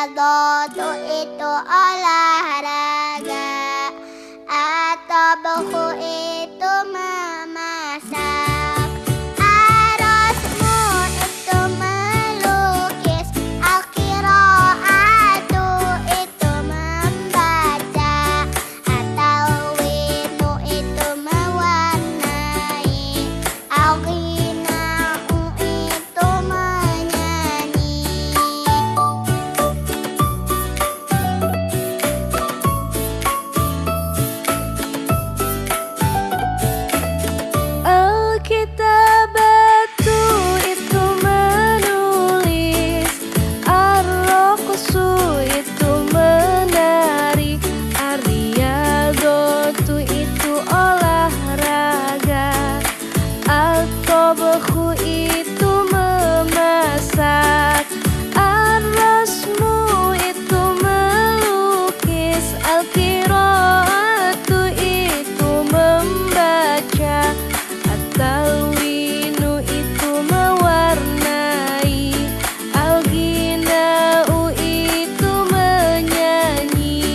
Riyadhatu itu olahraga, At-Tabakhu itu memasak, Ar-Rasmu itu melukis, Al-Qiraatu itu membaca, At-Talwinu itu mewarnai, Al-Ghina'u itu menyanyi. Al-Kitabatu itu menulis, Ar-Raqsu itu menari, Ar-Riyadhatu itu olahraga, At-Tabakhu itu memasak, Ar-Rasmu itu melukis, Al-Qiraatu itu membaca, At-Talwinu itu mewarnai, Al-Ghina'u itu menyanyi.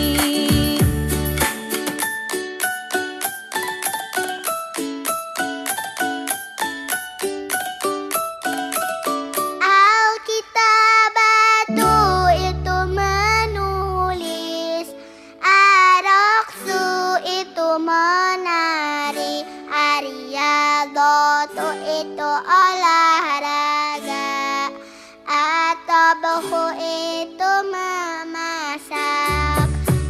Al-Kitabatu itu menulis, Ar-Raqsu itu menari, Ar-Riyadhatu itu olahraga, At-Tabakhu itu memasak,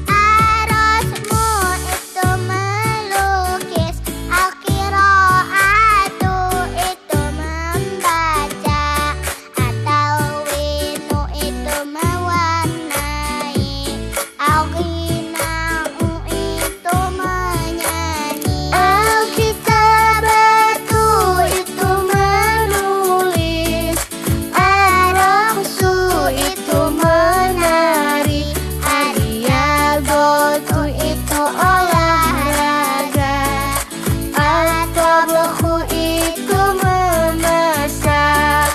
Ar-Rasmu itu melukis, Al-Qiraatu itu membaca, At-Talwinu itu mewarnai, Al-Ghina'u itu menyanyi. Al-Kitabatu itu menulis, Ar-Raqsu itu menari, Ar-Riyadhatu itu olahraga, At-Tabakhu itu memasak,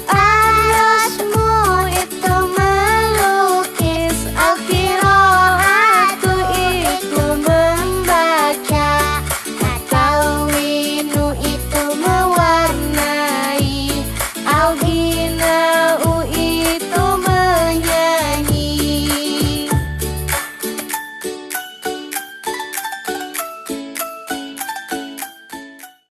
Ar-Rasmu itu melukis, Al-Qiraatu itu membaca, At-Talwinu itu mewarnai, Al-Ghina'u